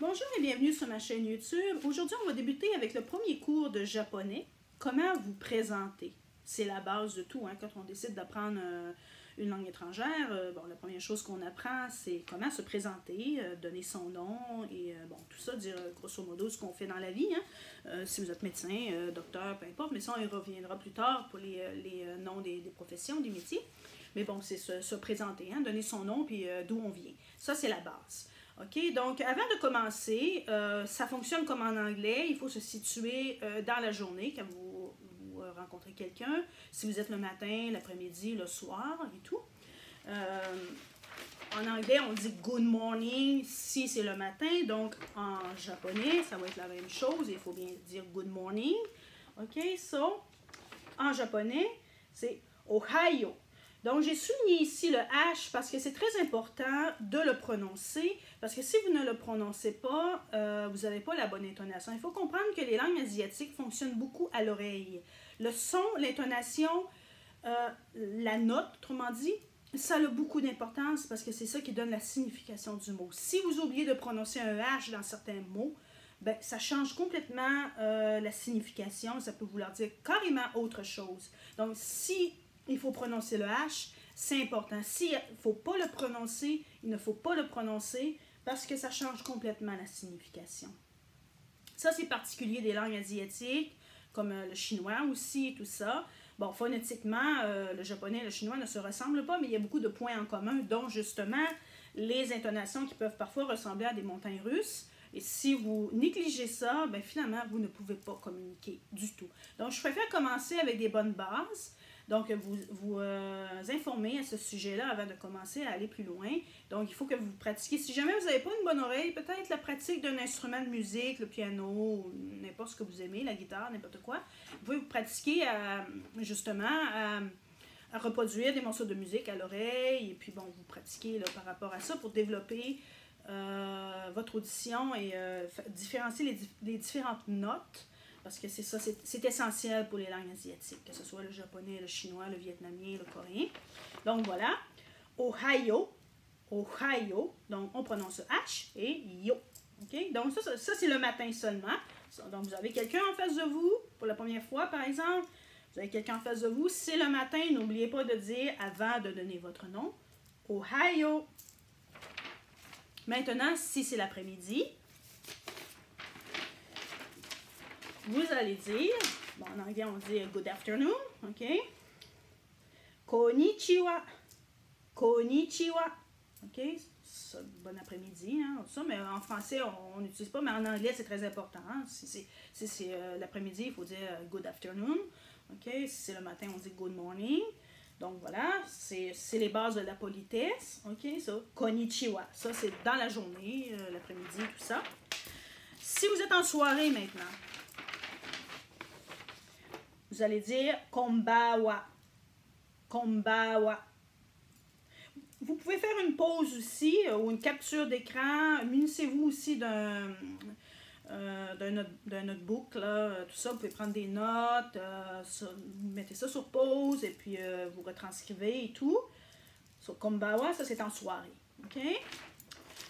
Bonjour et bienvenue sur ma chaîne YouTube. Aujourd'hui, on va débuter avec le premier cours de japonais. Comment vous présenter? C'est la base de tout. Hein? Quand on décide d'apprendre une langue étrangère, la première chose qu'on apprend, c'est comment se présenter, donner son nom et tout ça, dire grosso modo ce qu'on fait dans la vie. Hein? Si vous êtes médecin, docteur, peu importe, mais ça, on y reviendra plus tard pour les noms des professions, des métiers. Mais bon, c'est se présenter, hein? Donner son nom puis d'où on vient. Ça, c'est la base. OK, donc avant de commencer, ça fonctionne comme en anglais. Il faut se situer dans la journée quand vous rencontrez quelqu'un. Si vous êtes le matin, l'après-midi, le soir et tout. En anglais, on dit good morning si c'est le matin. Donc en japonais, ça va être la même chose. Il faut bien dire good morning. OK, so en japonais, c'est ohayo. Donc, j'ai souligné ici le H parce que c'est très important de le prononcer, parce que si vous ne le prononcez pas, vous n'avez pas la bonne intonation. Il faut comprendre que les langues asiatiques fonctionnent beaucoup à l'oreille. Le son, l'intonation, la note, autrement dit, ça a beaucoup d'importance parce que c'est ça qui donne la signification du mot. Si vous oubliez de prononcer un H dans certains mots, ben, ça change complètement la signification. Ça peut vouloir dire carrément autre chose. Donc, si il faut prononcer le H, c'est important. S'il ne faut pas le prononcer, il ne faut pas le prononcer parce que ça change complètement la signification. Ça, c'est particulier des langues asiatiques, comme le chinois aussi, tout ça. Bon, phonétiquement, le japonais et le chinois ne se ressemblent pas, mais il y a beaucoup de points en commun, dont justement les intonations qui peuvent parfois ressembler à des montagnes russes. Et si vous négligez ça, ben finalement, vous ne pouvez pas communiquer du tout. Donc, je préfère commencer avec des bonnes bases. Donc, vous informer à ce sujet-là avant de commencer à aller plus loin. Donc, il faut que vous pratiquiez. Si jamais vous n'avez pas une bonne oreille, peut-être la pratique d'un instrument de musique, le piano, n'importe ce que vous aimez, la guitare, n'importe quoi. Vous pouvez vous pratiquer justement à reproduire des morceaux de musique à l'oreille. Et puis, bon, vous pratiquez là, par rapport à ça pour développer votre audition et différencier les différentes notes. Parce que c'est ça, c'est essentiel pour les langues asiatiques, que ce soit le japonais, le chinois, le vietnamien, le coréen. Donc voilà, ohayo, ohayo, donc on prononce H et yo. Okay? Donc ça c'est le matin seulement. Donc vous avez quelqu'un en face de vous, pour la première fois par exemple, vous avez quelqu'un en face de vous, c'est le matin, n'oubliez pas de dire avant de donner votre nom, ohayo. Maintenant, si c'est l'après-midi, vous allez dire, bon, en anglais on dit good afternoon, ok? Konnichiwa, konnichiwa, ok? Bon après-midi, hein, ça, mais en français on n'utilise pas, mais en anglais c'est très important. Hein? Si c'est l'après-midi, il faut dire good afternoon, ok? Si c'est le matin, on dit good morning. Donc voilà, c'est les bases de la politesse, ok? Ça, konnichiwa, ça c'est dans la journée, l'après-midi, tout ça. Si vous êtes en soirée maintenant, vous allez dire konbawa. Konbawa. Vous pouvez faire une pause aussi ou une capture d'écran. Munissez-vous aussi d'un notebook, là, tout ça. Vous pouvez prendre des notes, vous mettez ça sur pause et puis vous retranscrivez et tout. Sur konbawa, ça c'est en soirée. OK?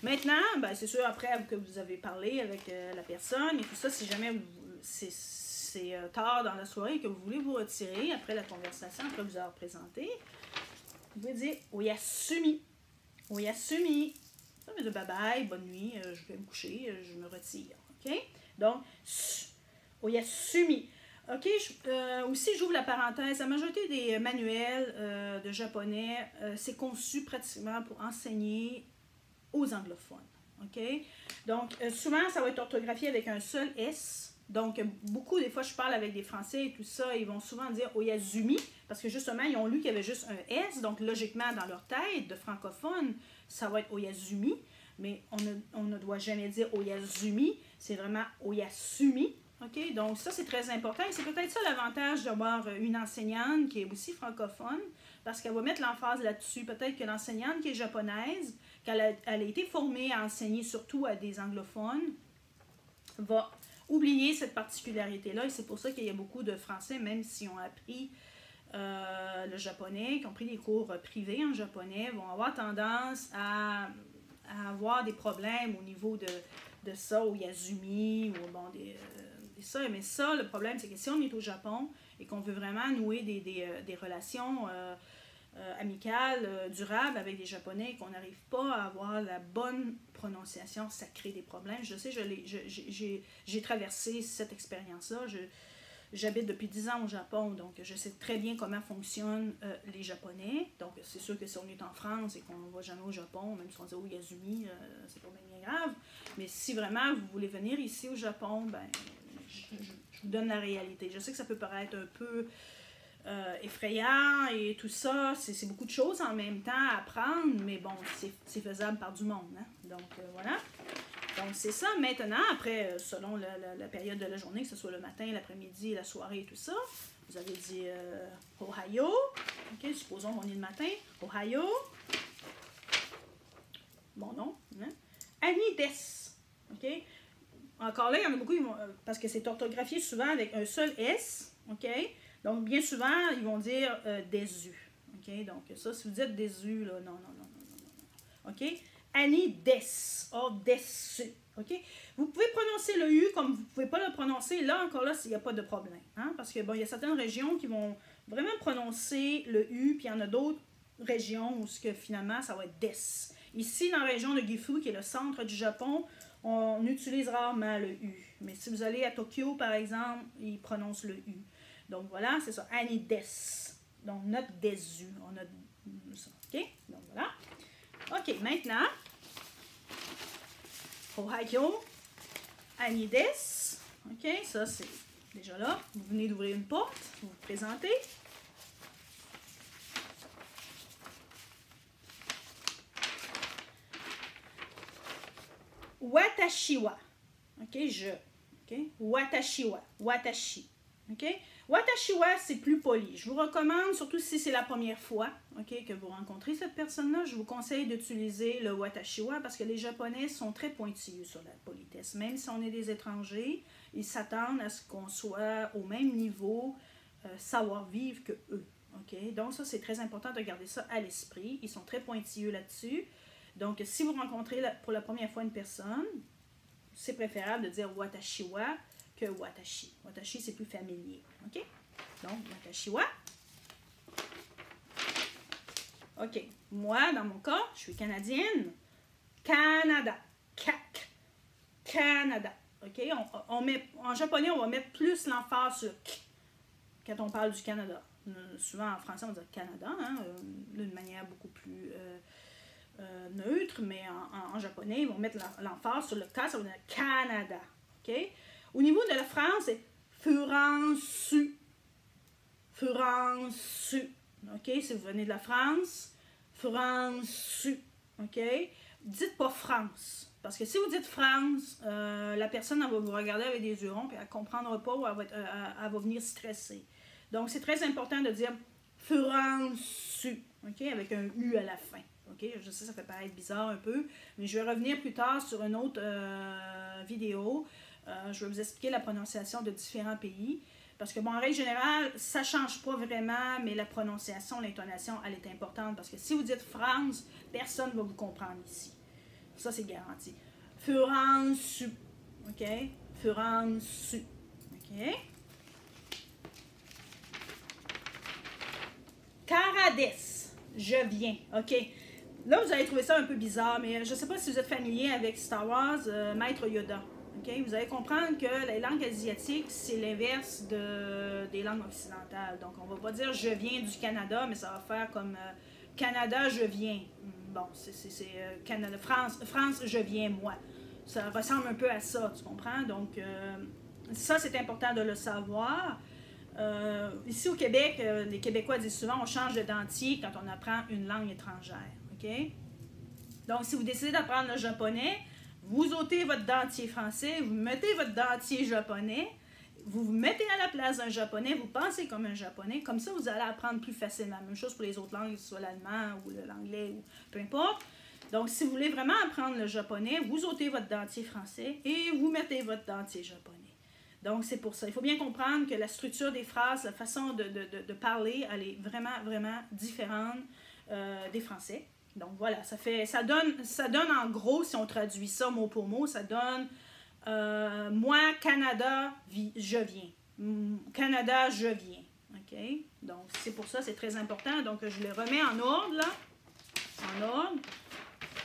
Maintenant, ben, c'est sûr, après que vous avez parlé avec la personne et tout ça, si jamais c'est tard dans la soirée et que vous voulez vous retirer après la conversation, après vous avoir présenté, vous pouvez dire oyasumi. Oyasumi. Ça veut dire bye bye, bonne nuit, je vais me coucher, je me retire. OK? Donc, oyasumi. OK? Aussi, j'ouvre la parenthèse. La majorité des manuels de japonais, c'est conçu pratiquement pour enseigner aux anglophones. OK? Donc, souvent, ça va être orthographié avec un seul S. Donc, beaucoup, des fois, je parle avec des Français et tout ça, ils vont souvent dire oyasumi, parce que justement, ils ont lu qu'il y avait juste un S, donc logiquement, dans leur tête de francophone, ça va être oyasumi, mais on ne doit jamais dire oyasumi, c'est vraiment oyasumi. OK? Donc, ça, c'est très important, et c'est peut-être ça l'avantage d'avoir une enseignante qui est aussi francophone, parce qu'elle va mettre l'emphase là-dessus. Peut-être que l'enseignante qui est japonaise, qu'elle a été formée à enseigner surtout à des anglophones, va oublier cette particularité-là, et c'est pour ça qu'il y a beaucoup de Français, même s'ils ont appris le japonais, qui ont pris des cours privés en japonais, vont avoir tendance à à avoir des problèmes au niveau de ça, au Yasumi, ou bon, ça. Mais ça, le problème, c'est que si on est au Japon et qu'on veut vraiment nouer des relations amicales, durables avec des Japonais et qu'on n'arrive pas à avoir la bonne prononciation, ça crée des problèmes. Je sais, j'ai traversé cette expérience-là. J'habite depuis 10 ans au Japon, donc je sais très bien comment fonctionnent les Japonais. Donc, c'est sûr que si on est en France et qu'on ne va jamais au Japon, même si on dit au Yasumi, c'est pas bien grave. Mais si vraiment vous voulez venir ici au Japon, ben, je vous donne la réalité. Je sais que ça peut paraître un peu effrayant et tout ça. C'est beaucoup de choses en même temps à apprendre, mais bon, c'est faisable par du monde. Hein? Donc, voilà. Donc, c'est ça. Maintenant, après, selon la période de la journée, que ce soit le matin, l'après-midi, la soirée et tout ça, vous avez dit Ohio. OK, supposons qu'on est le matin. Ohio. Bon nom. Hein? Annie des. OK. Encore là, il y en a beaucoup, parce que c'est orthographié souvent avec un seul S. OK. Donc, bien souvent, ils vont dire des U. OK. Donc, ça, si vous dites des U, là, non. OK. Annie des. Or, dessus. OK? Vous pouvez prononcer le U comme vous ne pouvez pas le prononcer. Là, encore là, il n'y a pas de problème. Hein? Parce que, bon, il y a certaines régions qui vont vraiment prononcer le U, puis il y en a d'autres régions où finalement, ça va être des. Ici, dans la région de Gifu, qui est le centre du Japon, on utilise rarement le U. Mais si vous allez à Tokyo, par exemple, ils prononcent le U. Donc, voilà, c'est ça. Annie des. Donc, notre des U. On a ça. OK? Donc, voilà. OK, maintenant, Ohio, Annie des. OK, ça, c'est déjà là. Vous venez d'ouvrir une porte. Vous vous présentez. Watashi wa. OK, je. OK, watashi wa. Watashi. OK? Watashi wa, c'est plus poli. Je vous recommande, surtout si c'est la première fois, OK, que vous rencontrez cette personne-là, je vous conseille d'utiliser le watashi wa parce que les Japonais sont très pointilleux sur la politesse. Même si on est des étrangers, ils s'attendent à ce qu'on soit au même niveau savoir-vivre que eux. OK? Donc ça, c'est très important de garder ça à l'esprit. Ils sont très pointilleux là-dessus. Donc, si vous rencontrez pour la première fois une personne, c'est préférable de dire watashi wa que watashi. Watashi, c'est plus familier. OK? Donc, watashi wa. OK. Moi, dans mon cas, je suis canadienne. Canada. Canada. OK? En japonais, on va mettre plus l'emphase sur k quand on parle du Canada. Souvent, en français, on dit Canada, hein, d'une manière beaucoup plus neutre, mais en japonais, ils vont mettre l'emphase sur le K, ça veut dire Canada. OK? Au niveau de la France, c'est Furansu. Furansu. OK? Si vous venez de la France, Furansu. OK? Dites pas France. Parce que si vous dites France, la personne elle va vous regarder avec des yeux ronds et elle ne comprendra pas ou elle va venir stresser. Donc, c'est très important de dire Furansu. OK? Avec un U à la fin. OK? Je sais, ça fait paraître bizarre un peu, mais je vais revenir plus tard sur une autre vidéo. Je vais vous expliquer la prononciation de différents pays. Parce que, bon, en règle générale, ça ne change pas vraiment, mais la prononciation, l'intonation, elle est importante. Parce que si vous dites France, personne ne va vous comprendre ici. Ça, c'est garanti. Furansu. OK? Furansu. OK? Karades. Je viens. OK? Là, vous allez trouver ça un peu bizarre, mais je ne sais pas si vous êtes familier avec Star Wars, Maître Yoda. Okay? Vous allez comprendre que les langues asiatiques, c'est l'inverse des langues occidentales. Donc, on ne va pas dire « je viens du Canada », mais ça va faire comme « Canada, je viens ». Bon, c'est Canada, France, je viens, moi. Ça ressemble un peu à ça, tu comprends? Donc, ça, c'est important de le savoir. Ici au Québec, les Québécois disent souvent on change de dentier quand on apprend une langue étrangère. Okay? Donc, si vous décidez d'apprendre le japonais, vous ôtez votre dentier français, vous mettez votre dentier japonais, vous vous mettez à la place d'un japonais, vous pensez comme un japonais, comme ça vous allez apprendre plus facilement. Même chose pour les autres langues, que ce soit l'allemand ou l'anglais ou peu importe. Donc, si vous voulez vraiment apprendre le japonais, vous ôtez votre dentier français et vous mettez votre dentier japonais. Donc, c'est pour ça. Il faut bien comprendre que la structure des phrases, la façon de parler, elle est vraiment, vraiment différente des Français. Donc voilà, ça donne en gros, si on traduit ça mot pour mot, ça donne moi, Canada, je viens. Canada, je viens. OK? Donc c'est pour ça, c'est très important. Donc je les remets en ordre, là. En ordre.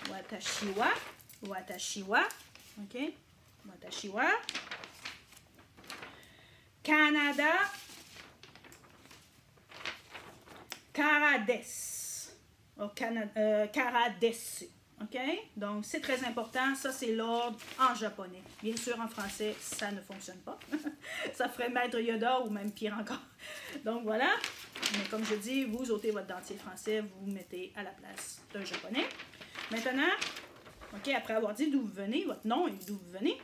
Watashiwa. Watashiwa. OK? Watashiwa. Canada. Karades. Karadesu. OK? Donc, c'est très important. Ça, c'est l'ordre en japonais. Bien sûr, en français, ça ne fonctionne pas. Ça ferait Maître Yoda ou même pire encore. Donc, voilà. Mais comme je dis, vous ôtez votre dentier français, vous vous mettez à la place d'un japonais. Maintenant, OK, après avoir dit d'où vous venez, votre nom et d'où vous venez.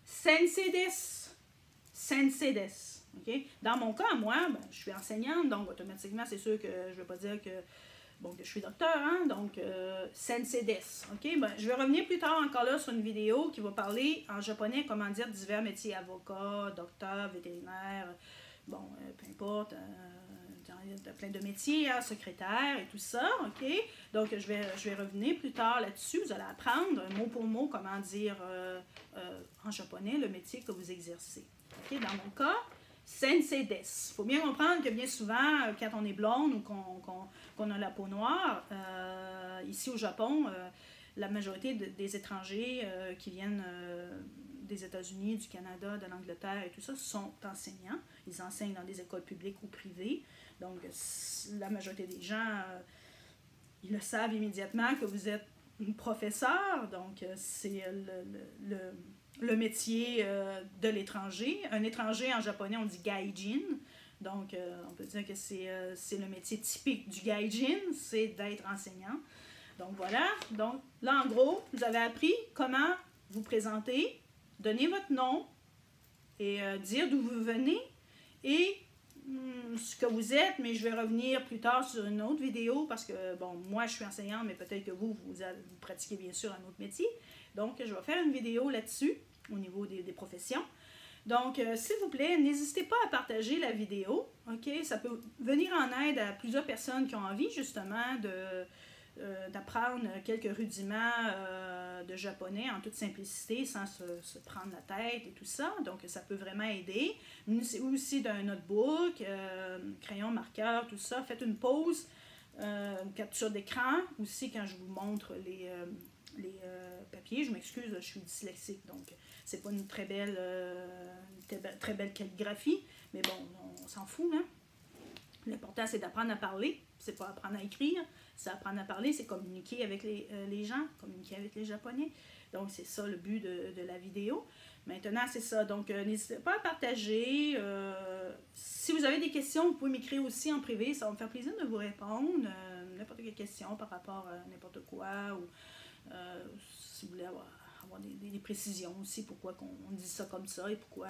Sensei desu. Sensei desu. Okay? Dans mon cas, moi, ben, je suis enseignante, donc automatiquement, c'est sûr que je ne veux pas dire que, bon, que je suis docteur, hein? Donc sensei desu. Okay? Ben, je vais revenir plus tard encore là sur une vidéo qui va parler en japonais comment dire divers métiers, avocat, docteur, vétérinaire, bon, peu importe, plein de métiers, hein, secrétaire et tout ça, OK? Donc, je vais revenir plus tard là-dessus. Vous allez apprendre mot pour mot comment dire en japonais le métier que vous exercez. OK? Dans mon cas, sensei desu. Il faut bien comprendre que bien souvent, quand on est blonde ou qu'on a la peau noire, ici au Japon, la majorité des étrangers qui viennent des États-Unis, du Canada, de l'Angleterre et tout ça sont enseignants. Ils enseignent dans des écoles publiques ou privées. Donc, la majorité des gens, ils le savent immédiatement que vous êtes professeur. Donc, c'est le métier de l'étranger. Un étranger, en japonais, on dit gaijin. Donc, on peut dire que c'est le métier typique du gaijin, c'est d'être enseignant. Donc, voilà. Donc, là, en gros, vous avez appris comment vous présenter, donner votre nom et dire d'où vous venez et ce que vous êtes, mais je vais revenir plus tard sur une autre vidéo parce que, bon, moi, je suis enseignante, mais peut-être que vous pratiquez bien sûr un autre métier. Donc, je vais faire une vidéo là-dessus, au niveau des professions. Donc, s'il vous plaît, n'hésitez pas à partager la vidéo, OK? Ça peut venir en aide à plusieurs personnes qui ont envie, justement, d'apprendre quelques rudiments de japonais en toute simplicité, sans se prendre la tête et tout ça. Donc, ça peut vraiment aider. C'est aussi d'un notebook, crayon, marqueur, tout ça. Faites une pause, capture d'écran. Aussi, quand je vous montre les papiers, je m'excuse, je suis dyslexique, donc c'est pas une très belle calligraphie, mais bon, on s'en fout, hein? L'important, c'est d'apprendre à parler, c'est pas apprendre à écrire, c'est apprendre à parler, c'est communiquer avec les gens, communiquer avec les Japonais. Donc, c'est ça le but de la vidéo. Maintenant, c'est ça. Donc, n'hésitez pas à partager. Si vous avez des questions, vous pouvez m'écrire aussi en privé. Ça va me faire plaisir de vous répondre. N'importe quelle question par rapport à n'importe quoi. Ou si vous voulez avoir des précisions aussi, pourquoi on dit ça comme ça et pourquoi,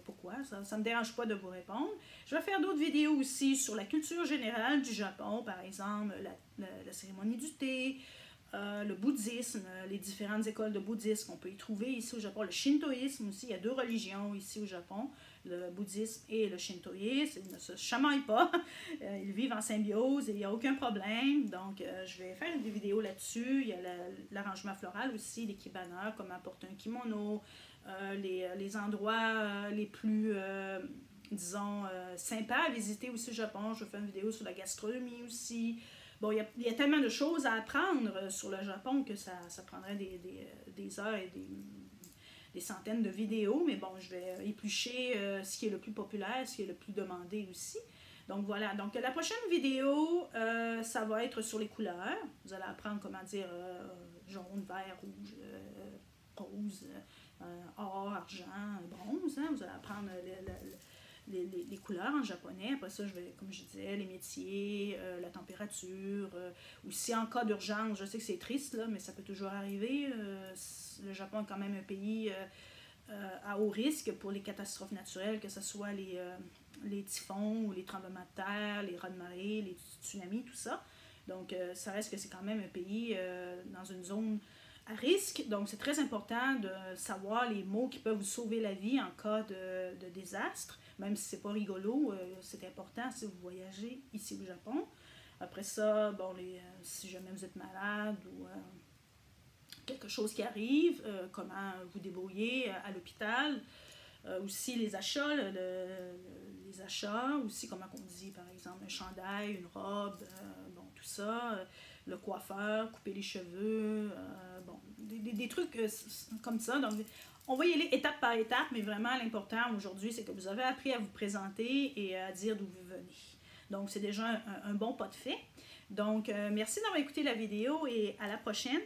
pourquoi. Ça ne me dérange pas de vous répondre. Je vais faire d'autres vidéos aussi sur la culture générale du Japon, par exemple la cérémonie du thé, le bouddhisme, les différentes écoles de bouddhisme qu'on peut y trouver ici au Japon, le shintoïsme aussi, il y a deux religions ici au Japon, le bouddhisme et le shintoïsme, ils ne se chamaillent pas, ils vivent en symbiose et il n'y a aucun problème, donc je vais faire des vidéos là-dessus. Il y a l'arrangement floral aussi, les kibaneurs, comment porter un kimono, les endroits les plus, disons, sympas à visiter aussi au Japon. Je vais faire une vidéo sur la gastronomie aussi. Bon, il y a tellement de choses à apprendre sur le Japon que ça prendrait des heures et des centaines de vidéos. Mais bon, je vais éplucher ce qui est le plus populaire, ce qui est le plus demandé aussi. Donc voilà, donc la prochaine vidéo, ça va être sur les couleurs. Vous allez apprendre comment dire jaune, vert, rouge, rose, or, argent, bronze. Hein? Vous allez apprendre les couleurs en japonais. Après ça, je vais, comme je disais, les métiers, la température. Aussi, en cas d'urgence, je sais que c'est triste, là, mais ça peut toujours arriver. Le Japon est quand même un pays à haut risque pour les catastrophes naturelles, que ce soit les typhons ou les tremblements de terre, les raz-de-marée, les tsunamis, tout ça. Donc, ça reste que c'est quand même un pays dans une zone à risque. Donc, c'est très important de savoir les mots qui peuvent vous sauver la vie en cas de désastre. Même si c'est pas rigolo, c'est important si vous voyagez ici au Japon. Après ça, bon, si jamais vous êtes malade ou quelque chose qui arrive, comment vous débrouiller à l'hôpital. Aussi les achats, les achats, aussi comment on dit, par exemple, un chandail, une robe, bon, tout ça, le coiffeur, couper les cheveux, bon, des trucs comme ça. Donc, on va y aller étape par étape, mais vraiment l'important aujourd'hui, c'est que vous avez appris à vous présenter et à dire d'où vous venez. Donc, c'est déjà un bon pas de fait. Donc, merci d'avoir écouté la vidéo et à la prochaine.